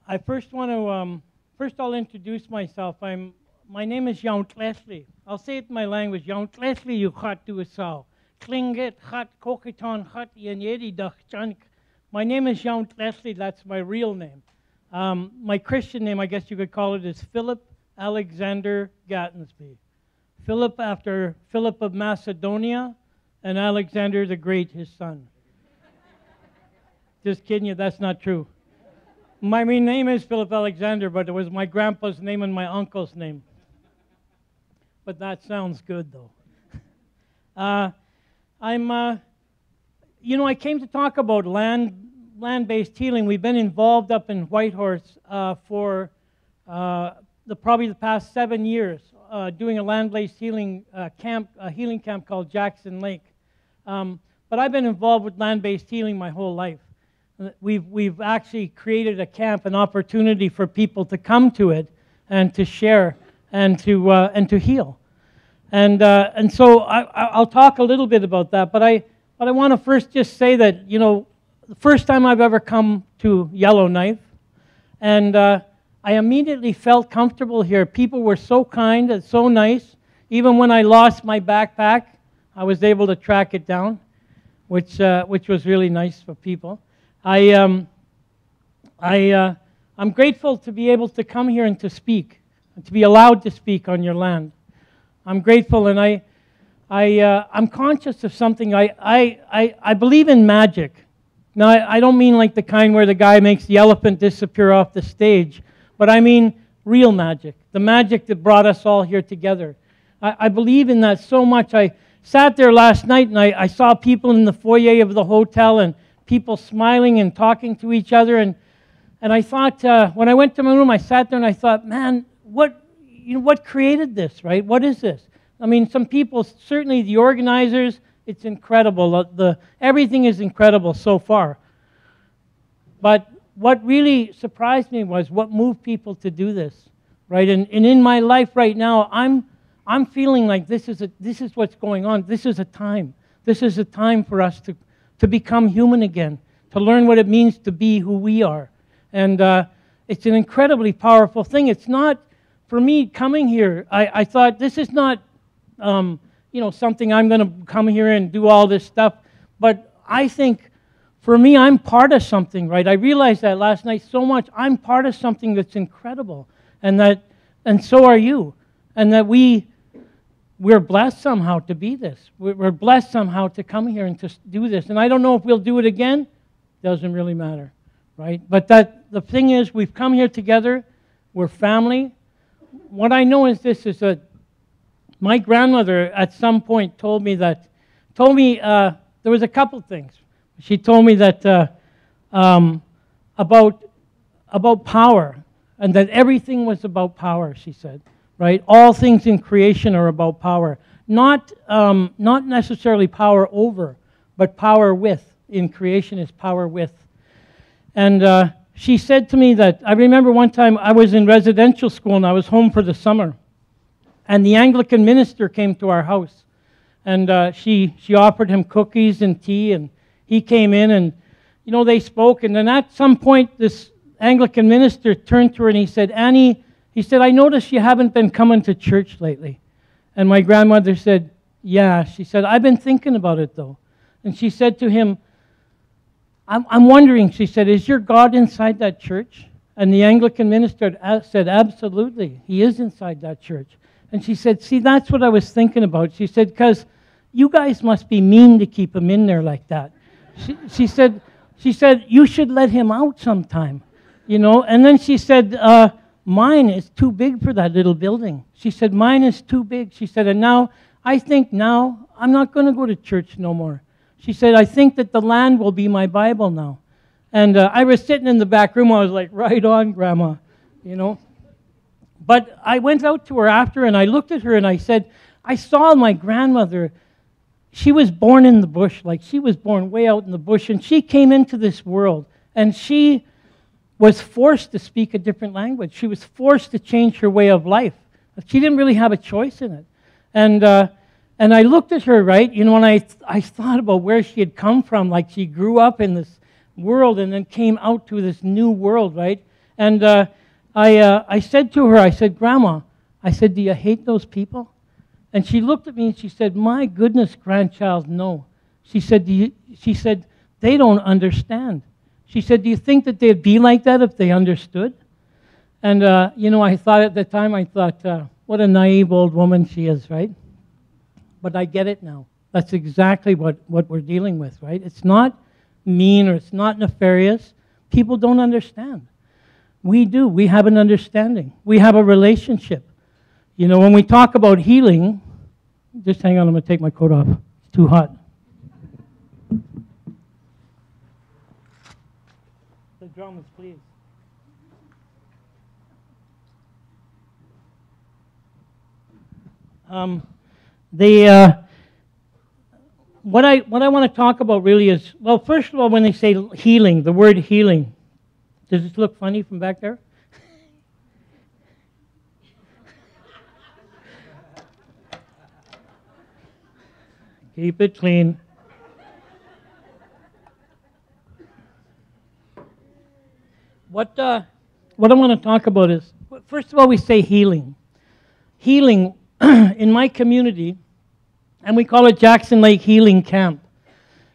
I first want to, first I'll introduce myself. My name is Jan Leslie. I'll say it in my language. Jan Leslie, you gat to sao. Klinget gat kokiton gat yenedi dag jank. My name is Jan Leslie. That's my real name. My Christian name, I guess you could call it, is Philip Alexander Gattensby. Philip after Philip of Macedonia, and Alexander the Great, his son. Just kidding you, that's not true. My main name is Philip Alexander, but it was my grandpa's name and my uncle's name. But that sounds good, though. I came to talk about land-based healing. We've been involved up in Whitehorse for probably the past 7 years, doing a land-based healing camp called Jackson Lake. But I've been involved with land-based healing my whole life. We've actually created a camp, an opportunity for people to come to it and to share and to heal. And so I'll talk a little bit about that. But I want to first just say that, the first time I've ever come to Yellowknife, and I immediately felt comfortable here. People were so kind and so nice. Even when I lost my backpack, I was able to track it down, which was really nice for people. I'm grateful to be able to come here and to speak, and to be allowed to speak on your land. I'm grateful, and I'm conscious of something. I believe in magic. Now, I don't mean like the kind where the guy makes the elephant disappear off the stage, but I mean real magic, the magic that brought us all here together. I believe in that so much. I sat there last night, and I saw people in the foyer of the hotel, and people smiling and talking to each other, and I thought, when I went to my room, I sat there and I thought, man, what created this, right? What is this? I mean, some people, certainly the organizers, it's incredible. Everything is incredible so far. But what really surprised me was what moved people to do this, right? And in my life right now, I'm feeling like this is what's going on. This is a time. This is a time for us to become human again, to learn what it means to be who we are. And it's an incredibly powerful thing. It's not, for me, coming here, I thought this is not, something I'm going to come here and do all this stuff. But I think, for me, I'm part of something, right? I realized that last night so much. I'm part of something that's incredible. And so are you. And that we're blessed somehow to be this. We're blessed somehow to come here and to do this. And I don't know if we'll do it again. Doesn't really matter, right? But the thing is, we've come here together. We're family. What I know is this, is that my grandmother at some point told me there was a couple things. She told me that about power, and that everything was about power, she said. Right? All things in creation are about power. Not necessarily power over, but power with. In creation is power with. And she said to me that, I remember one time I was in residential school and I was home for the summer. And the Anglican minister came to our house. And she offered him cookies and tea, and he came in and, they spoke. And then at some point, this Anglican minister turned to her and he said, Annie, he said, I noticed you haven't been coming to church lately. And my grandmother said, yeah. She said, I've been thinking about it, though. And she said to him, I'm wondering, she said, is your God inside that church? And the Anglican minister said, absolutely, he is inside that church. And she said, see, that's what I was thinking about. She said, because you guys must be mean to keep him in there like that. She said, you should let him out sometime, And then she said, mine is too big for that little building. She said, mine is too big. She said, and I think I'm not going to go to church no more. She said, I think that the land will be my Bible now. And I was sitting in the back room. I was like, right on, Grandma, But I went out to her after, and I looked at her, and I said, I saw my grandmother. She was born in the bush. Like, she was born way out in the bush, and she came into this world, and she was forced to speak a different language. She was forced to change her way of life. She didn't really have a choice in it. And I looked at her, right, and I thought about where she had come from. Like, she grew up in this world and then came out to this new world, right? And I said to her, I said, Grandma, I said, do you hate those people? And she looked at me and she said, my goodness, grandchild, no. She said, they don't understand. She said, do you think that they'd be like that if they understood? And, I thought at the time, what a naive old woman she is, right? But I get it now. That's exactly what we're dealing with, right? It's not mean or it's not nefarious. People don't understand. We do. We have an understanding. We have a relationship. When we talk about healing, just hang on, I'm going to take my coat off. It's too hot. The drums, please. What I want to talk about really is, well, first of all, when they say healing, the word healing, does this look funny from back there? Keep it clean. What I want to talk about is, first of all, we say healing. Healing, in my community, and we call it Jackson Lake Healing Camp.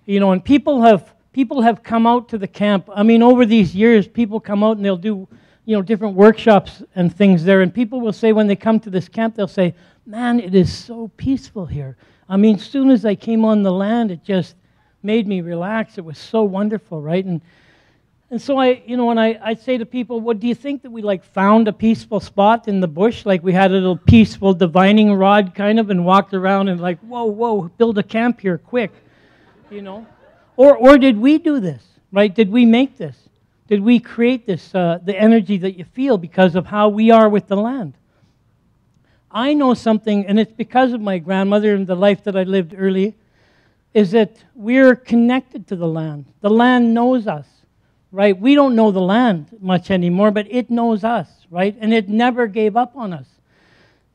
And people have come out to the camp. I mean, over these years, people come out and they'll do, different workshops and things there. And people will say when they come to this camp, they'll say, man, it is so peaceful here. I mean, as soon as I came on the land, it just made me relax. It was so wonderful, right? And so when I say to people, what do you think that we found a peaceful spot in the bush? Like we had a little peaceful divining rod kind of and walked around and whoa, build a camp here quick, Or did we do this, right? Did we make this? Did we create this, the energy that you feel because of how we are with the land? I know something, and it's because of my grandmother and the life that I lived early, is that we're connected to the land. The land knows us. Right? We don't know the land much anymore, but it knows us, right? And it never gave up on us.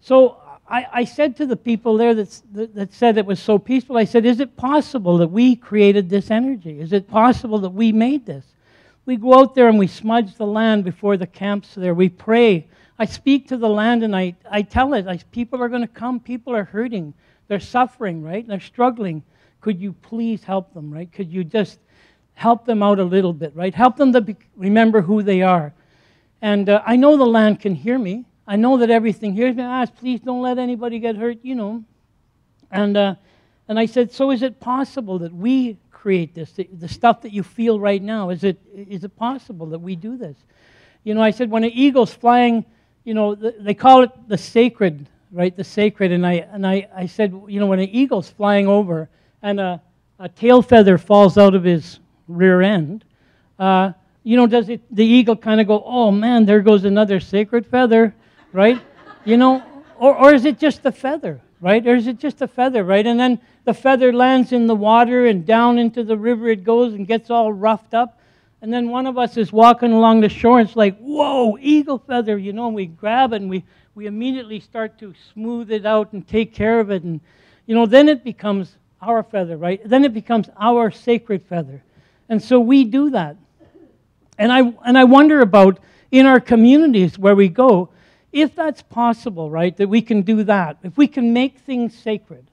So I said to the people there that said it was so peaceful, I said, is it possible that we created this energy? Is it possible that we made this? We go out there and we smudge the land before the camps there. We pray. I speak to the land and I tell it, people are going to come. People are hurting. They're suffering, right? They're struggling. Could you please help them, right? Could you just help them out a little bit, right? Help them to remember who they are. And I know the land can hear me. I know that everything hears me. Please don't let anybody get hurt, And I said, so is it possible that we create this, the stuff that you feel right now? Is it possible that we do this? I said, when an eagle's flying, they call it the sacred, right? The sacred. And I said, when an eagle's flying over and a tail feather falls out of his rear end, does the eagle kind of go, oh man, there goes another sacred feather, right? Or is it just a feather, right? Or is it just a feather, right? And then the feather lands in the water and down into the river it goes and gets all roughed up. And then one of us is walking along the shore and it's like, whoa, eagle feather, and we grab it and we immediately start to smooth it out and take care of it. And, then it becomes our feather, right? Then it becomes our sacred feather. And so we do that. And I wonder about in our communities where we go, if that's possible, right, that we can do that, if we can make things sacred,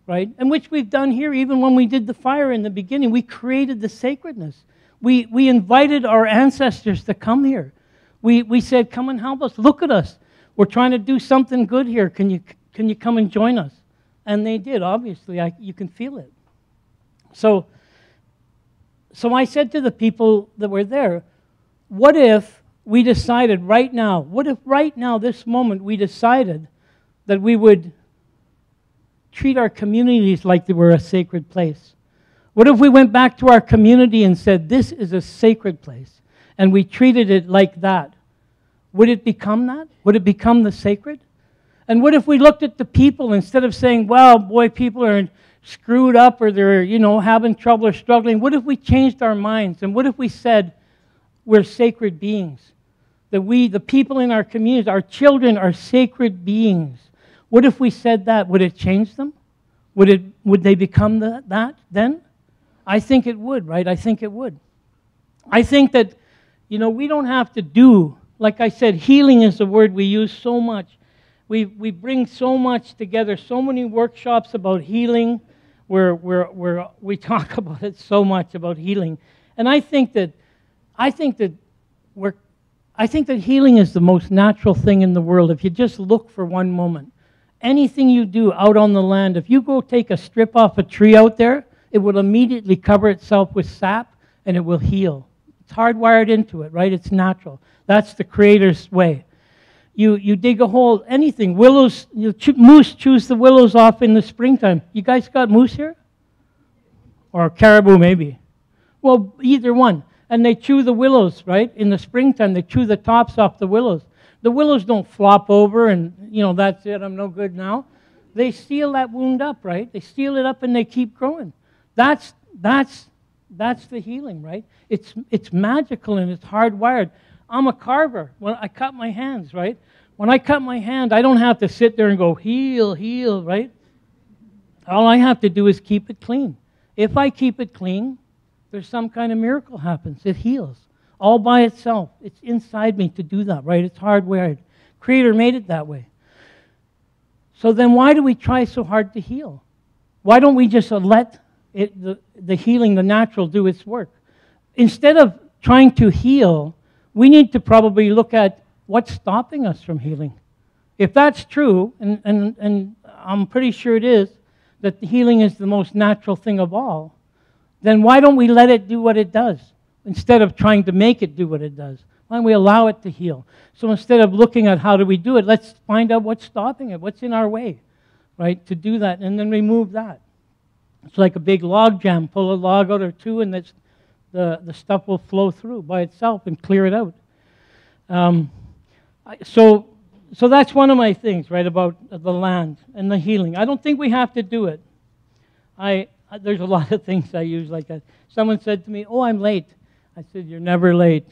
right, and which we've done here even when we did the fire in the beginning, we created the sacredness. We invited our ancestors to come here. We said, come and help us. Look at us. We're trying to do something good here. Can you come and join us? And they did, obviously. You can feel it. So I said to the people that were there, what if we decided right now, this moment, we decided that we would treat our communities like they were a sacred place? What if we went back to our community and said, this is a sacred place, and we treated it like that? Would it become that? Would it become the sacred? And what if we looked at the people instead of saying, well, boy, people are screwed up or they're, having trouble or struggling? What if we changed our minds? And what if we said, we're sacred beings? That we, the people in our communities, our children are sacred beings. What if we said that? Would it change them? Would they become that then? I think it would, right? I think it would. I think that, we don't have to do like I said, healing is a word we use so much. We bring so much together, so many workshops about healing, where we talk about it so much about healing. And I think that healing is the most natural thing in the world. If you just look for one moment, anything you do out on the land, if you go take a strip off a tree out there, it will immediately cover itself with sap and it will heal. It's hardwired into it, right? It's natural. That's the Creator's way. You dig a hole, anything. Willows, moose chews the willows off in the springtime. You guys got moose here? Or caribou, maybe. Well, either one. And they chew the willows, right? In the springtime, they chew the tops off the willows. The willows don't flop over and, that's it, I'm no good now. They seal that wound up, right? They seal it up and they keep growing. That's the healing, right? It's magical and it's hardwired. I'm a carver. When I cut my hands, right? When I cut my hand, I don't have to sit there and go, heal, heal, right? All I have to do is keep it clean. If I keep it clean, there's some kind of miracle happens. It heals all by itself. It's inside me to do that, right? It's hardwired. Creator made it that way. So then why do we try so hard to heal? Why don't we just let the healing, the natural, do its work? Instead of trying to heal, we need to probably look at what's stopping us from healing. If that's true, and I'm pretty sure it is, that healing is the most natural thing of all, then why don't we let it do what it does instead of trying to make it do what it does? Why don't we allow it to heal? So instead of looking at how do we do it, let's find out what's stopping it, what's in our way, right, to do that, and then remove that. It's like a big log jam. Pull a log out or two, and the stuff will flow through by itself and clear it out. So that's one of my things, right, about the land and the healing. I don't think we have to do it. There's a lot of things I use like that. Someone said to me, "Oh, I'm late." I said, "You're never late,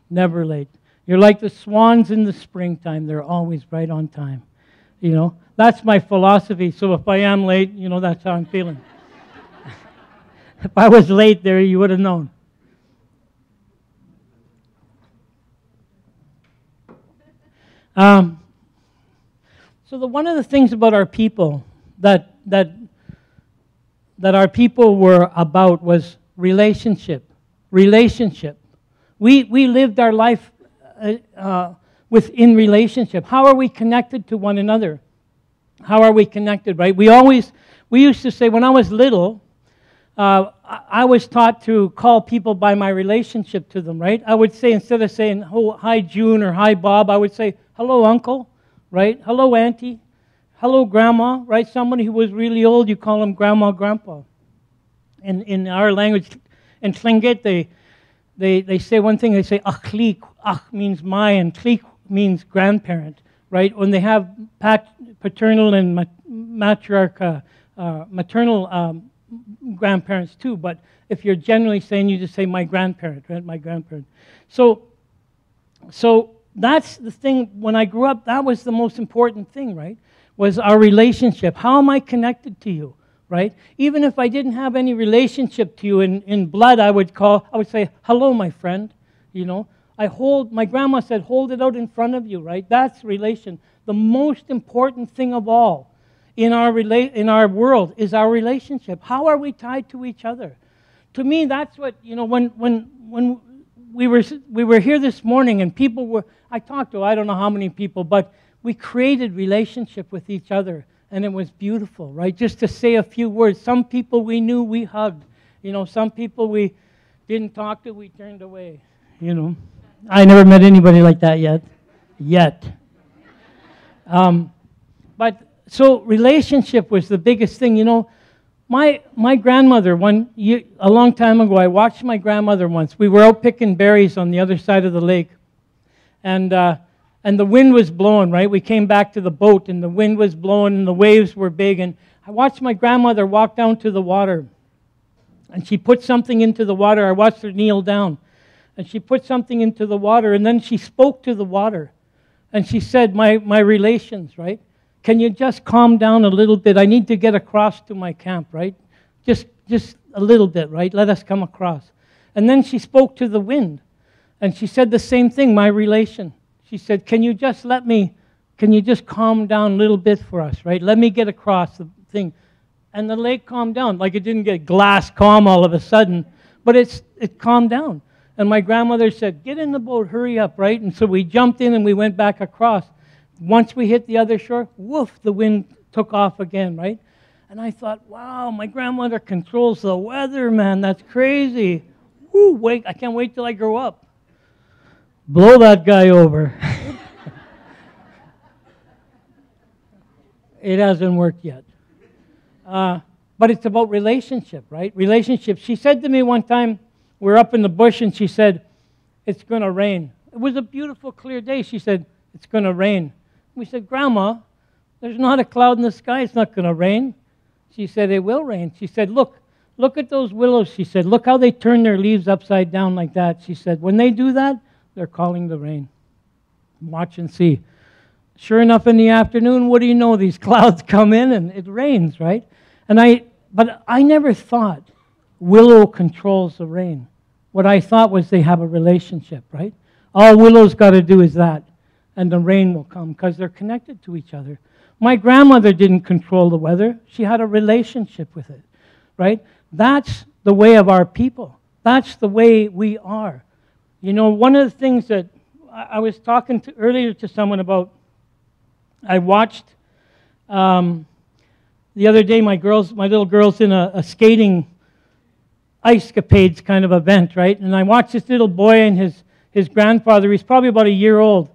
never late. You're like the swans in the springtime. They're always right on time." That's my philosophy. So if I am late, that's how I'm feeling. If I was late there, you would have known. So one of the things about our people that our people were about was relationship. Relationship. We lived our life within relationship. How are we connected to one another? How are we connected, right? We used to say, when I was little, I was taught to call people by my relationship to them, right? I would say, instead of saying, "Oh, hi, June," or "Hi, Bob," I would say, "Hello, Uncle," right? "Hello, Auntie." "Hello, Grandma," right? Somebody who was really old, you call them Grandma, Grandpa. In our language, in Tlingit, they say one thing, they say, "Achlik." Ach means my, and Tlik means grandparent, right? When they have paternal and maternal grandparents too, but if you're generally saying, you just say my grandparent, right? My grandparent. So that's the thing. When I grew up, that was the most important thing, right? Was our relationship. How am I connected to you, right? Even if I didn't have any relationship to you in blood, I would say, "Hello, my friend," my grandma said, "Hold it out in front of you," right? That's relation. The most important thing of all in our world is our relationship. How are we tied to each other? To me, that's what, when we were here this morning and I talked to I don't know how many people, but we created relationship with each other, and it was beautiful, right? Just to say a few words. Some people we knew, we hugged. Some people we didn't talk to, we turned away, I never met anybody like that yet. But so relationship was the biggest thing. My grandmother, a long time ago, I watched my grandmother once. We were out picking berries on the other side of the lake, and the wind was blowing, right? We came back to the boat, and the wind was blowing, and the waves were big, and I watched my grandmother walk down to the water, and she put something into the water. I watched her kneel down, and she put something into the water, and then she spoke to the water, and she said, my relations, right? "Can you just calm down a little bit? I need to get across to my camp," right? Just a little bit, right? Let us come across. And then she spoke to the wind, and she said the same thing, "My relation." she said, can you just calm down a little bit for us, right? Let me get across the thing. And the lake calmed down. Like, it didn't get glass calm all of a sudden, but it calmed down. And my grandmother said, get in the boat, hurry up, right? And so we jumped in and we went back across. Once we hit the other shore, woof, the wind took off again, right? And I thought, wow, my grandmother controls the weather, man. That's crazy. Woo, wait, I can't wait till I grow up. Blow that guy over. It hasn't worked yet. But it's about relationship, right? Relationship. She said to me one time, we're up in the bush, and she said, it's going to rain. It was a beautiful, clear day. She said, it's going to rain. We said, Grandma, there's not a cloud in the sky. It's not going to rain. She said, it will rain. She said, look at those willows. She said, look how they turn their leaves upside down like that. She said, when they do that, they're calling the rain. Watch and see. Sure enough, in the afternoon, what do you know? These clouds come in and it rains, right? But I never thought willow controls the rain. What I thought was they have a relationship, right? All willow's got to do is that, and the rain will come because they're connected to each other. My grandmother didn't control the weather. She had a relationship with it, right? That's the way of our people. That's the way we are. You know, one of the things that I was talking earlier to someone about, I watched the other day my little girl's in a skating ice-capades kind of event, right? And I watched this little boy and his grandfather. He's probably about a year old.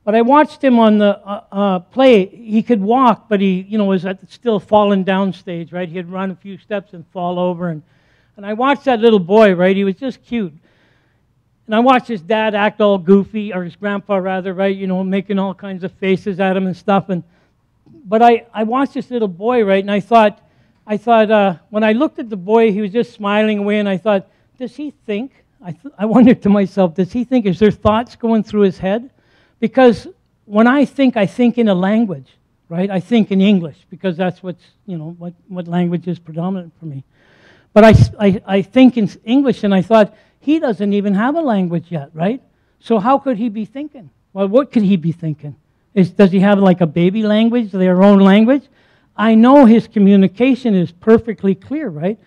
But I watched him on the play. He could walk, but he was at the still falling down stage, right? He'd run a few steps and fall over. And I watched that little boy, right? He was just cute. And I watched his dad act all goofy, or his grandpa rather, right? You know, making all kinds of faces at him and stuff. But I watched this little boy, right? And I thought, when I looked at the boy, he was just smiling away, and I thought, does he think? I wondered to myself, does he think? Is there thoughts going through his head? Because when I think in a language, right? I think in English, because that's what language is predominant for me. But I think in English, and I thought, he doesn't even have a language yet, right? So how could he be thinking? Well, what could he be thinking? Does he have like a baby language, their own language? I know his communication is perfectly clear, right?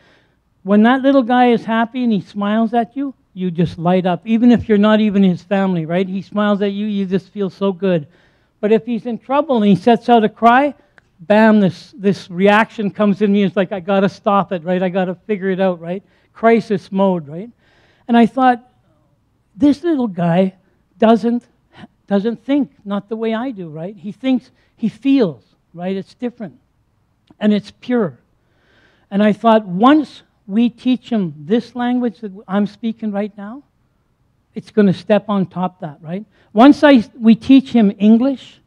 When that little guy is happy and he smiles at you, you just light up. Even if you're not even his family, right? He smiles at you, you just feel so good. But if he's in trouble and he sets out a cry, bam, this reaction comes in me. It's like, I got to stop it, right? I got to figure it out, right? Crisis mode, right? And I thought, this little guy doesn't think, not the way I do, right? He thinks, he feels, right? It's different. And it's pure. And I thought, once we teach him this language that I'm speaking right now, it's going to step on top of that, right? Once we teach him English,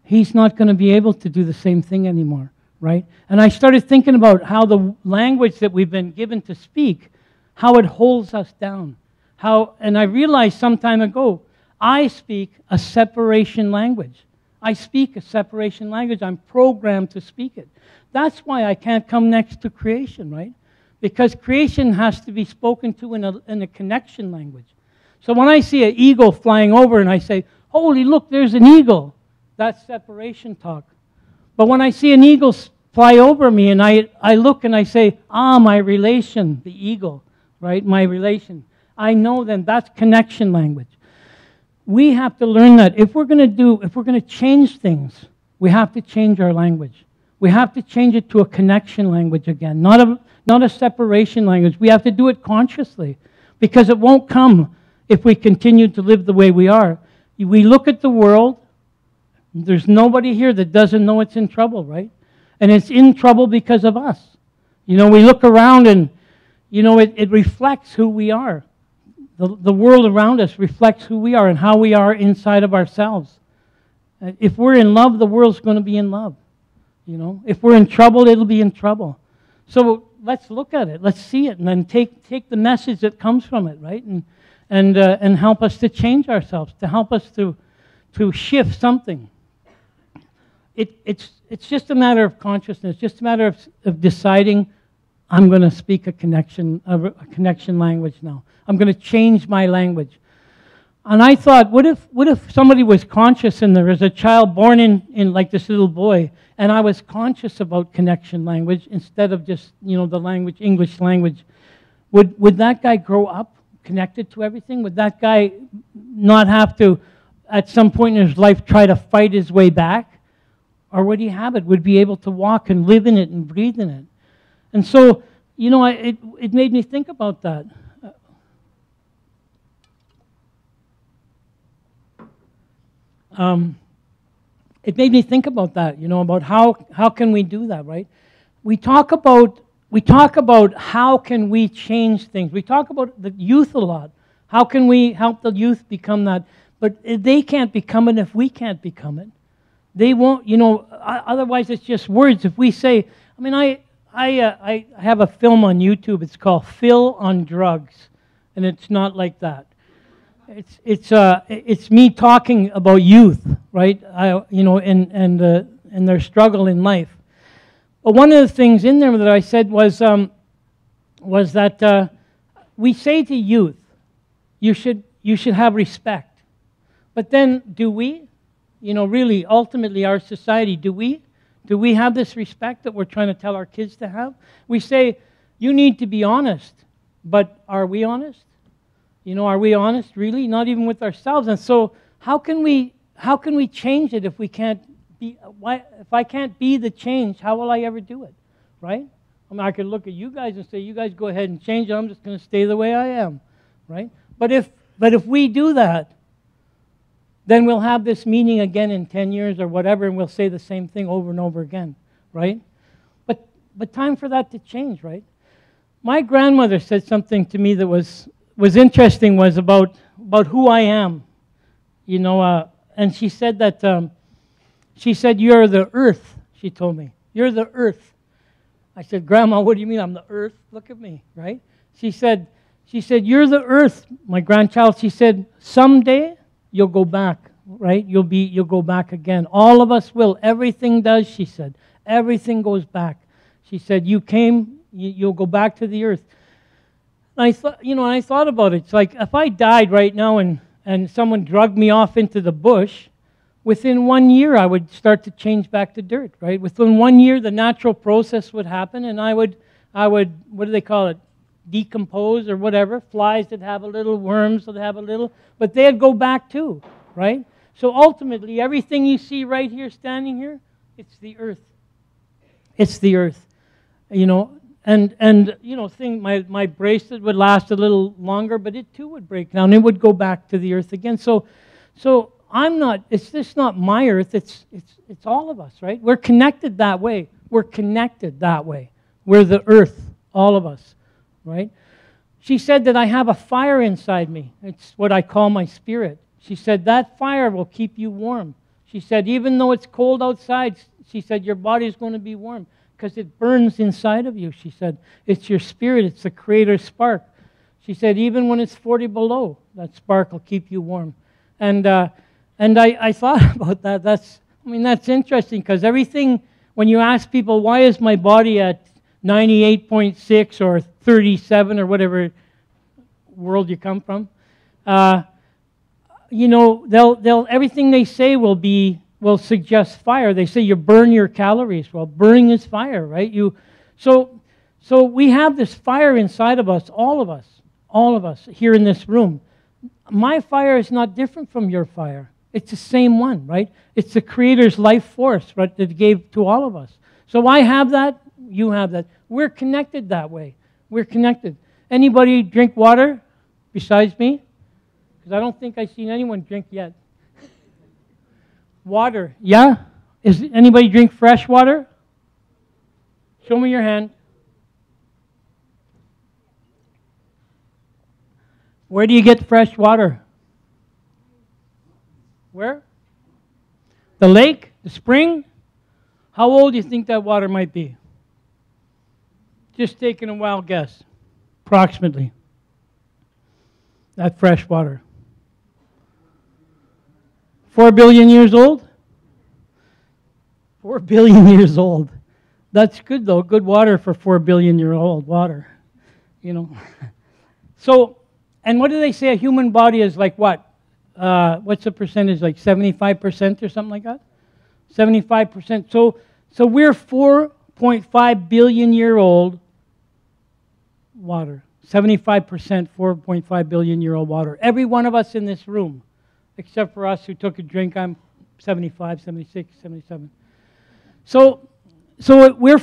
he's not going to be able to do the same thing anymore, right? And I started thinking about how the language that we've been given to speak, how it holds us down. And I realized some time ago, I speak a separation language. I speak a separation language. I'm programmed to speak it. That's why I can't come next to creation, right? Because creation has to be spoken to in a connection language. So when I see an eagle flying over and I say, holy, look, there's an eagle, that's separation talk. But when I see an eagle fly over me and I look and I say, my relation, the eagle, right, my relation, I know then that's connection language. We have to learn that. If we're going to change things, we have to change our language. We have to change it to a connection language again, not a separation language. We have to do it consciously, because it won't come if we continue to live the way we are. We look at the world, there's nobody here that doesn't know it's in trouble, right? And it's in trouble because of us. You know, we look around and, it reflects who we are. The world around us reflects who we are and how we are inside of ourselves. If we're in love, the world's going to be in love. If we're in trouble, it'll be in trouble. So let's look at it. Let's see it, and then take the message that comes from it, right? And help us to change ourselves, to help us to shift something. It's just a matter of consciousness, just a matter of deciding, I'm going to speak a connection language now. I'm going to change my language. And I thought, what if somebody was conscious and there was a child born in like this little boy, and I was conscious about connection language instead of just, the language, English language. Would that guy grow up connected to everything? Would that guy not have to, at some point in his life, try to fight his way back? Or would he have it? Would he be able to walk and live in it and breathe in it? And so, it made me think about that. It made me think about that, about how can we do that, right? We talk about how can we change things. We talk about the youth a lot. How can we help the youth become that? But they can't become it if we can't become it. They won't, otherwise it's just words. If we say, I have a film on YouTube. It's called Phil on Drugs, and it's not like that. It's me talking about youth, right? And their struggle in life. But one of the things in there that I said was that we say to youth, you should have respect. But then, do we? Really, ultimately, our society, do we have this respect that we're trying to tell our kids to have? We say, you need to be honest, but are we honest? Are we honest, really? Not even with ourselves. And so, how can we change it if we can't be? If I can't be the change, how will I ever do it, right? I could look at you guys and say, you guys go ahead and change it. I'm just going to stay the way I am, right? But if we do that, then we'll have this meeting again in 10 years or whatever, and we'll say the same thing over and over again, right? But time for that to change, right? My grandmother said something to me that was interesting, was about who I am, and she said that, you're the earth, she told me. You're the earth. I said, Grandma, what do you mean I'm the earth? Look at me, right? She said, you're the earth, my grandchild. She said, someday you'll go back, right? You'll go back again. All of us will. Everything does, she said. Everything goes back. She said, you came, you'll go back to the earth. And I thought about it. It's like if I died right now and someone drugged me off into the bush, within 1 year I would start to change back to dirt, right? Within 1 year the natural process would happen, and I would, what do they call it? Decompose or whatever. Flies that have a little, worms that have a little, but they'd go back too, right? So ultimately, everything you see right here, standing here, it's the earth. It's the earth, And my bracelet would last a little longer, but it too would break down. It would go back to the earth again. So I'm not. It's just not my earth. It's all of us, right? We're connected that way. We're connected that way. We're the earth, all of us, right? She said that I have a fire inside me. It's what I call my spirit. She said that fire will keep you warm. She said even though it's cold outside, she said your body is going to be warm because it burns inside of you. She said it's your spirit. It's the Creator's spark. She said even when it's 40 below, that spark will keep you warm. And I thought about that. That's interesting because everything, when you ask people, why is my body at 98.6 or 37 or whatever world you come from, they'll everything they say will suggest fire. They say you burn your calories. Well, burning is fire, right? So we have this fire inside of us, all of us here in this room. My fire is not different from your fire. It's the same one, right? It's the Creator's life force, right, that He gave to all of us. So I have that, you have that. We're connected that way. We're connected. Anybody drink water besides me? Because I don't think I've seen anyone drink yet. Water, yeah? Is anybody drink fresh water? Show me your hand. Where do you get fresh water? Where? The lake? The spring? How old do you think that water might be? Just taking a wild guess. Approximately. That fresh water. 4 billion years old? 4 billion years old. That's good though. Good water for 4 billion year old water. So, and what do they say? A human body is like what? what's the percentage, like 75% or something like that? 75%. So we're 4.5 billion year old water. 75%, 4.5 billion year old water. Every one of us in this room, except for us who took a drink, I'm 75, 76, 77. So we're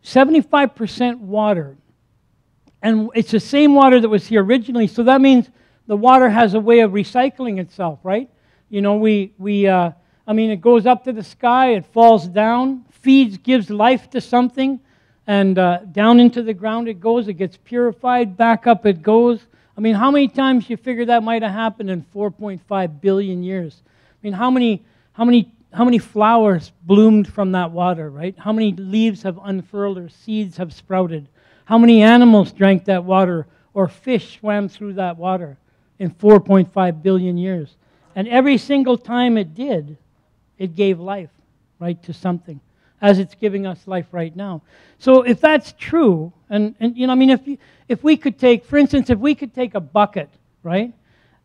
75% water. And it's the same water that was here originally, so that means the water has a way of recycling itself, right? You know, I mean, it goes up to the sky, it falls down, feeds, gives life to something, and down into the ground it goes, it gets purified, back up it goes. I mean, how many times you figure that might have happened in 4.5 billion years? I mean, how many flowers bloomed from that water, right? How many leaves have unfurled or seeds have sprouted? How many animals drank that water or fish swam through that water in 4.5 billion years? And every single time it did, it gave life, right, to something, as it's giving us life right now. So if that's true, and you know, I mean, if we could take, for instance, if we could take a bucket, right,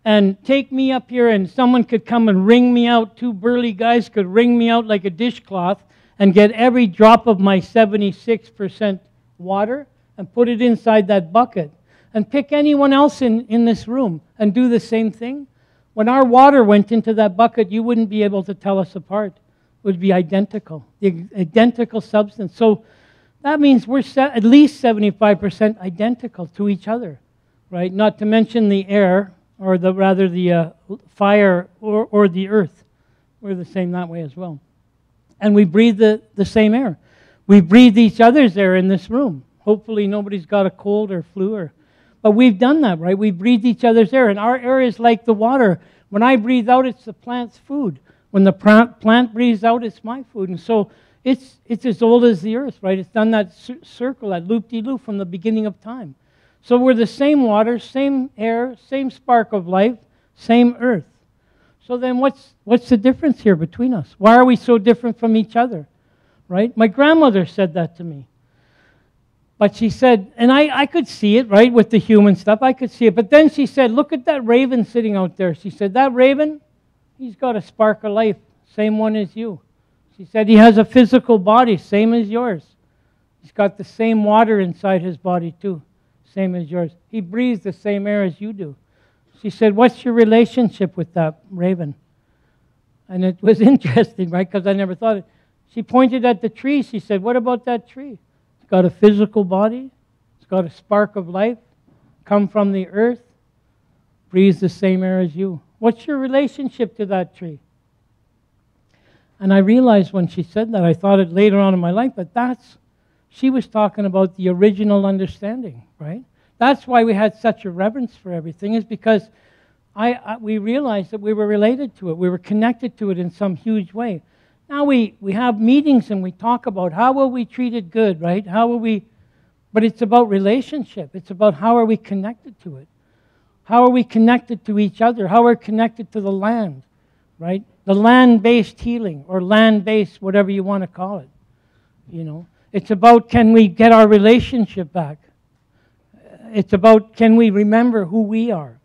and take me up here and someone could come and wring me out, two burly guys could wring me out like a dishcloth and get every drop of my 76% water and put it inside that bucket, and pick anyone else in this room and do the same thing. When our water went into that bucket, you wouldn't be able to tell us apart. It would be identical, the identical substance. So that means we're at least 75% identical to each other, right? Not to mention the air, or rather the fire or the earth. We're the same that way as well. And we breathe the same air. We breathe each other's air in this room. Hopefully nobody's got a cold or flu, but we've done that, right? We breathe each other's air, and our air is like the water. When I breathe out, it's the plant's food. When the plant breathes out, it's my food. And so it's as old as the earth, right? It's done that circle, that loop-de-loop from the beginning of time. So we're the same water, same air, same spark of life, same earth. So then what's the difference here between us? Why are we so different from each other, right? My grandmother said that to me. But she said, and I could see it, right, with the human stuff. I could see it. But then she said, look at that raven sitting out there. She said, that raven, he's got a spark of life, same one as you. She said, he has a physical body, same as yours. He's got the same water inside his body, too, same as yours. He breathes the same air as you do. She said, what's your relationship with that raven? And it was interesting, right, because I never thought it. She pointed at the tree. She said, what about that tree? It's got a physical body. It's got a spark of life, come from the earth, breathes the same air as you. What's your relationship to that tree? And I realized when she said that, I thought it later on in my life, but she was talking about the original understanding, right? That's why we had such a reverence for everything, is because we realized that we were related to it. We were connected to it in some huge way. Now we have meetings and we talk about how will we treat it good, right? How will we, but it's about relationship. It's about how are we connected to it? How are we connected to each other? How are we connected to the land, right? The land-based healing, or land-based, whatever you want to call it. You know, it's about, can we get our relationship back? It's about, can we remember who we are?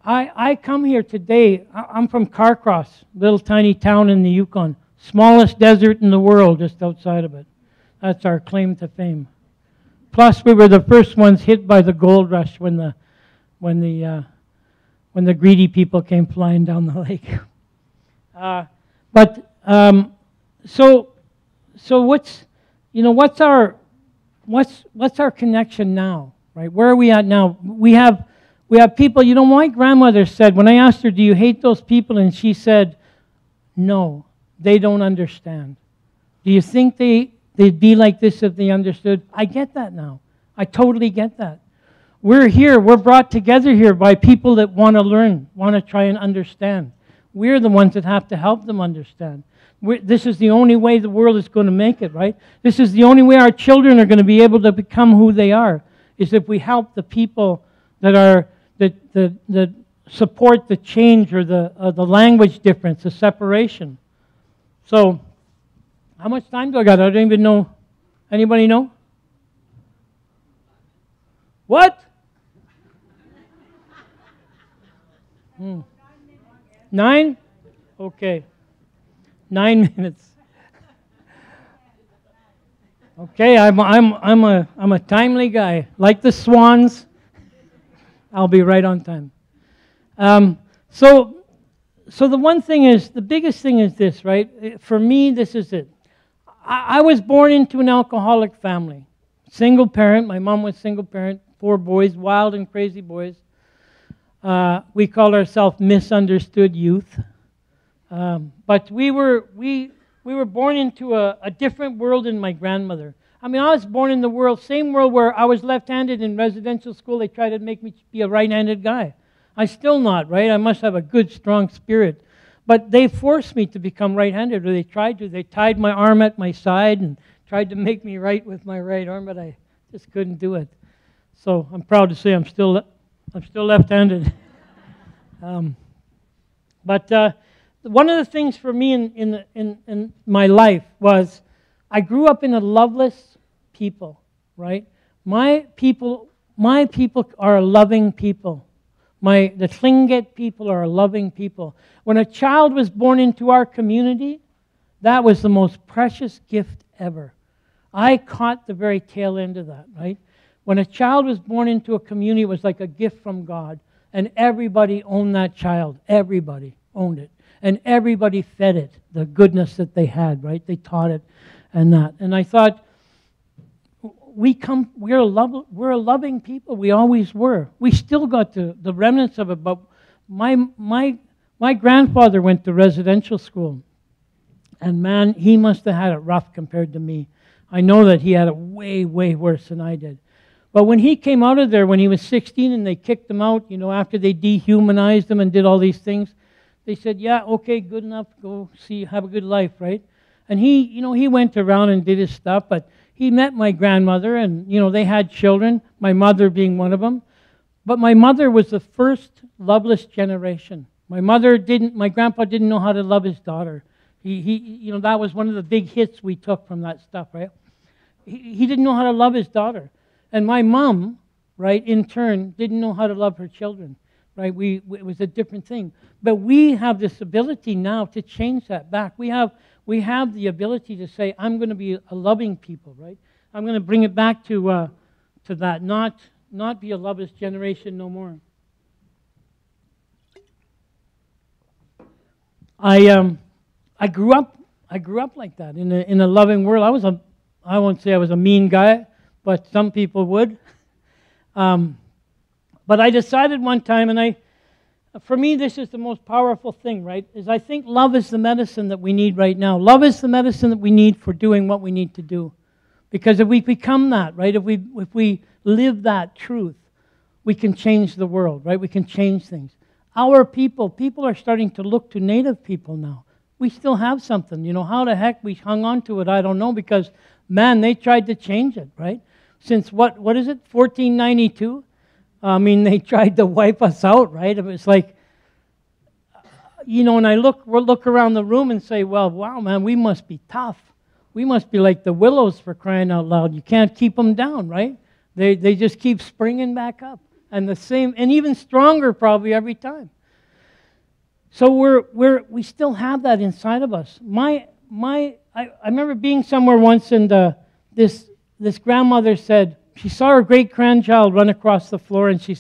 I come here today, I'm from Carcross, little tiny town in the Yukon. Smallest desert in the world, just outside of it. That's our claim to fame. Plus, we were the first ones hit by the gold rush when the greedy people came flying down the lake. So what's our connection now, right? Where are we at now? We have people. You know, my grandmother said, when I asked her, "Do you hate those people?" and she said, "No, they don't understand." Do you think they'd be like this if they understood? I get that now. I totally get that. We're here. We're brought together here by people that want to learn, want to try and understand. We're the ones that have to help them understand. This is the only way the world is going to make it, right? This is the only way our children are going to be able to become who they are, is if we help the people that support the change, or the language difference, the separation. So, how much time do I got? I don't even know. Anybody know? What? Hmm. 9? Okay. 9 minutes. Okay, I'm a timely guy. Like the swans, I'll be right on time. So the one thing is, the biggest thing is this, right? For me, this is it. I was born into an alcoholic family. Single parent. My mom was single parent. 4 boys, wild and crazy boys. We called ourselves misunderstood youth. But we were born into a different world than my grandmother. I mean, I was born in the world, same world where I was left-handed in residential school. They tried to make me be a right-handed guy. I'm still not, right? I must have a good, strong spirit. But they forced me to become right-handed, or they tried to. They tied my arm at my side and tried to make me right with my right arm, but I just couldn't do it. So I'm proud to say I'm still left-handed. But one of the things for me in my life was I grew up in a loveless people, right? My people are a loving people. The Tlingit people are a loving people. When a child was born into our community, that was the most precious gift ever. I caught the very tail end of that, right? When a child was born into a community, it was like a gift from God. And everybody owned that child. Everybody owned it. And everybody fed it, the goodness that they had, right? They taught it and that. And I thought, we're a loving people. We always were. We still got the remnants of it, but my grandfather went to residential school. And man, he must have had it rough compared to me. I know that he had it way, way worse than I did. But when he came out of there, when he was 16 and they kicked him out, after they dehumanized him and did all these things, they said, yeah, okay, good enough, go see, have a good life, right? And he went around and did his stuff, but he met my grandmother and, they had children, my mother being one of them. But my mother was the first loveless generation. My grandpa didn't know how to love his daughter. That was one of the big hits we took from that stuff, right? He didn't know how to love his daughter. And my mom, right, in turn, didn't know how to love her children, right? It was a different thing. But we have this ability now to change that back. We have the ability to say, I'm going to be a loving people, right? I'm going to bring it back to that, not be a loveless generation no more. I grew up like that in a loving world. I won't say I was a mean guy, but some people would. But I decided one time, and for me, this is the most powerful thing, right? Is I think love is the medicine that we need right now. Love is the medicine that we need for doing what we need to do. Because if we become that, right? If we live that truth, we can change the world, right? We can change things. Our people are starting to look to Native people now. We still have something. How the heck we hung on to it, I don't know, because, man, they tried to change it, right? Since what is it, 1492? I mean, they tried to wipe us out, right? It was like, and we'll look around the room and say, well, wow, man, we must be tough. We must be like the willows, for crying out loud. You can't keep them down, right? They just keep springing back up. And the same, and even stronger probably every time. So we still have that inside of us. I remember being somewhere once, and this grandmother said, she saw her great-grandchild run across the floor, and she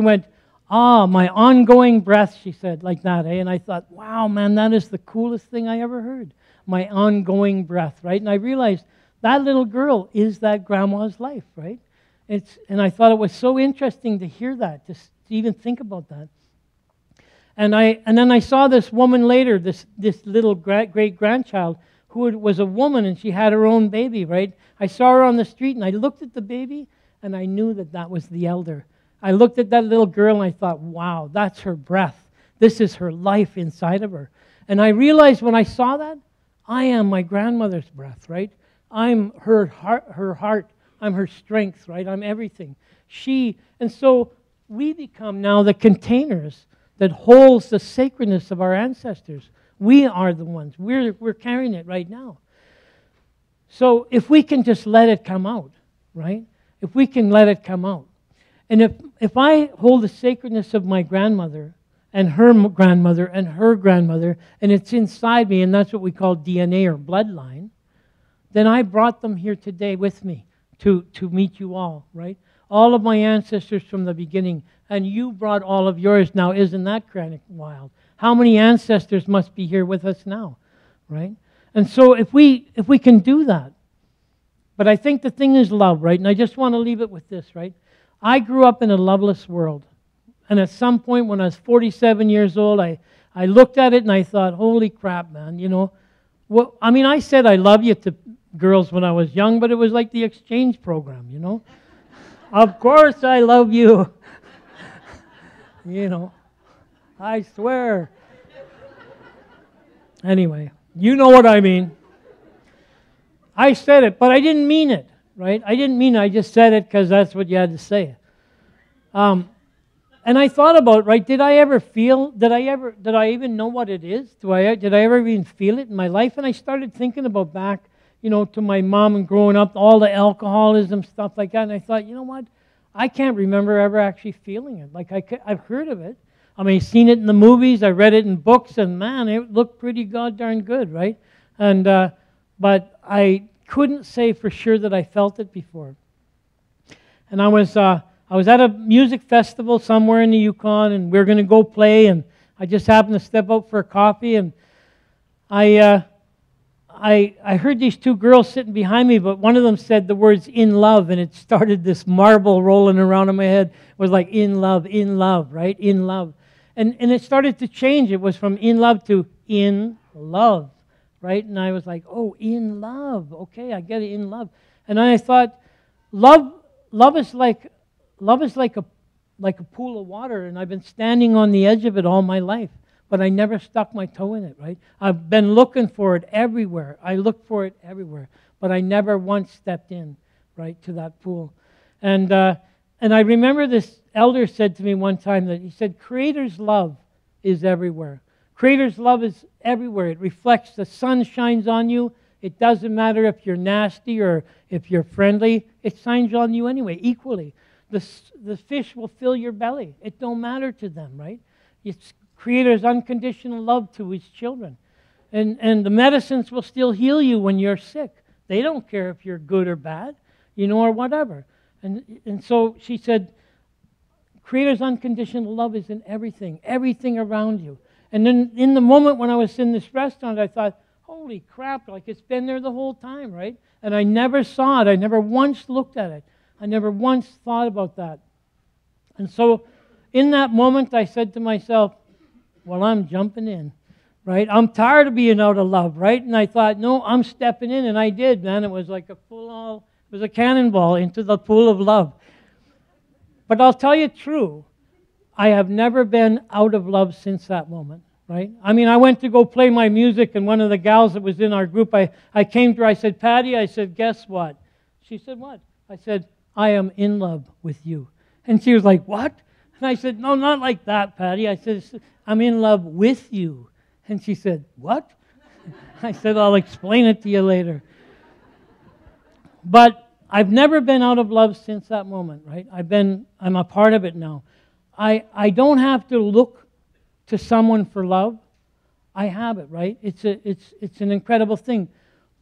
went, my ongoing breath, she said, like that, eh? And I thought, wow, man, that is the coolest thing I ever heard. My ongoing breath, right? And I realized that little girl is that grandma's life, right? And I thought it was so interesting to hear that, to even think about that. And then I saw this woman later, this little great-grandchild, who was a woman, and she had her own baby, right? I saw her on the street, and I looked at the baby, and I knew that was the elder. I looked at that little girl, and I thought, wow, that's her breath. This is her life inside of her. And I realized when I saw that, I am my grandmother's breath, right? I'm her heart. I'm her strength, right? I'm everything. And so we become now the containers that holds the sacredness of our ancestors. We are the ones. We're carrying it right now. So if we can just let it come out, right? If we can let it come out. And if I hold the sacredness of my grandmother, and her grandmother and her grandmother, and it's inside me, and that's what we call DNA or bloodline, then I brought them here today with me to meet you all, right? All of my ancestors from the beginning, and you brought all of yours now. Isn't that kind of wild? How many ancestors must be here with us now, right? And so if we can do that, but I think the thing is love, right? And I just want to leave it with this, right? I grew up in a loveless world. And at some point when I was 47 years old, I looked at it and I thought, holy crap, man, you know. Well, I mean, I said I love you to girls when I was young, but it was like the exchange program, you know. Of course I love you. You know, I swear. Anyway, you know what I mean. I said it, but I didn't mean it, right? I didn't mean it. I just said it because that's what you had to say. And I thought about, right, did I even know what it is? Did I ever even feel it in my life? And I started thinking about back, you know, to my mom and growing up, all the alcoholism, stuff like that. And I thought, you know what? I can't remember ever actually feeling it. Like, I've heard of it. I mean, I've seen it in the movies. I read it in books. And, man, it looked pretty goddamn good, right? And but I couldn't say for sure that I felt it before. And I was at a music festival somewhere in the Yukon, and we were going to go play, and I just happened to step out for a coffee, and I heard these two girls sitting behind me, but one of them said the words "in love," and it started this marble rolling around in my head. It was like in love, right? In love. And it started to change. It was from in love to in love, right? And I was like, oh, in love. Okay, I get it, in love. And then I thought, love is like a pool of water, and I've been standing on the edge of it all my life, but I never stuck my toe in it, right? I've been looking for it everywhere. I look for it everywhere, but I never once stepped in, right, to that pool. And I remember this elder said to me one time that he said, Creator's love is everywhere. Creator's love is everywhere. It reflects, the sun shines on you. It doesn't matter if you're nasty or if you're friendly. It shines on you anyway, equally. The fish will fill your belly. It don't matter to them, right? It's Creator's unconditional love to His children. And the medicines will still heal you when you're sick. They don't care if you're good or bad, you know, or whatever. And so she said, Creator's unconditional love is in everything around you. And then in the moment when I was in this restaurant, I thought, holy crap, like it's been there the whole time, right? And I never saw it. I never once looked at it. I never once thought about that. And so in that moment, I said to myself, well, I'm jumping in, right? I'm tired of being out of love, right? And I thought, no, I'm stepping in, and I did, man. It was like it was a cannonball into the pool of love. But I'll tell you true, I have never been out of love since that moment, right? I mean, I went to go play my music, and one of the gals that was in our group, I came to her, I said, Patty, I said, guess what? She said, what? I said, I am in love with you. And she was like, what? And I said, no, not like that, Patty. I said, I'm in love with you. And she said, what? I said, I'll explain it to you later. But I've never been out of love since that moment, right? I'm a part of it now. I don't have to look to someone for love. I have it, right? It's an incredible thing.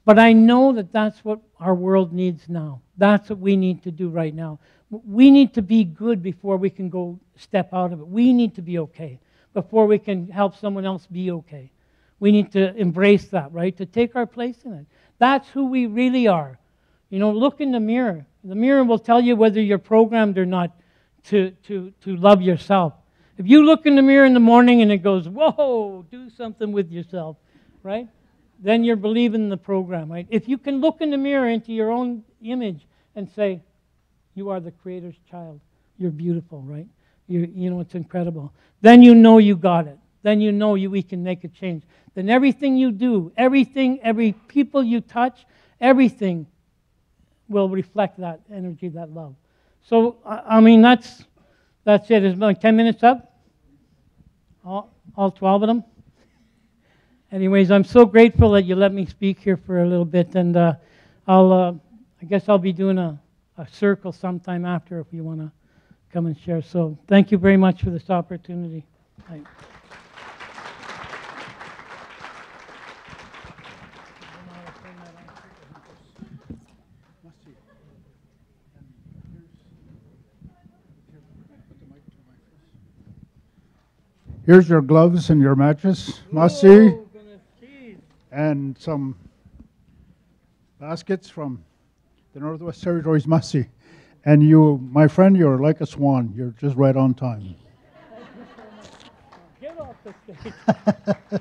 But I know that that's what our world needs now. That's what we need to do right now. We need to be good before we can go step out of it. We need to be okay before we can help someone else be okay. We need to embrace that, right? To take our place in it. That's who we really are. You know, look in the mirror. The mirror will tell you whether you're programmed or not to love yourself. If you look in the mirror in the morning and it goes, whoa, do something with yourself, right? Then you're believing the program, right? If you can look in the mirror into your own image and say, you are the Creator's child. You're beautiful, right? You know, it's incredible. Then you know you got it. Then you know we can make a change. Then everything you do, every people you touch, everything will reflect that energy, that love. So, I mean, that's it. Is my 10 minutes up? All 12 of them? Anyways, I'm so grateful that you let me speak here for a little bit, and I guess I'll be doing a circle sometime after if you want to come and share. So thank you very much for this opportunity. I- Here's your gloves and your matches, Masi, Oh, goodness, geez. and some baskets from the Northwest Territories, Masi. And you, my friend, you're like a swan. You're just right on time. Get off the stage.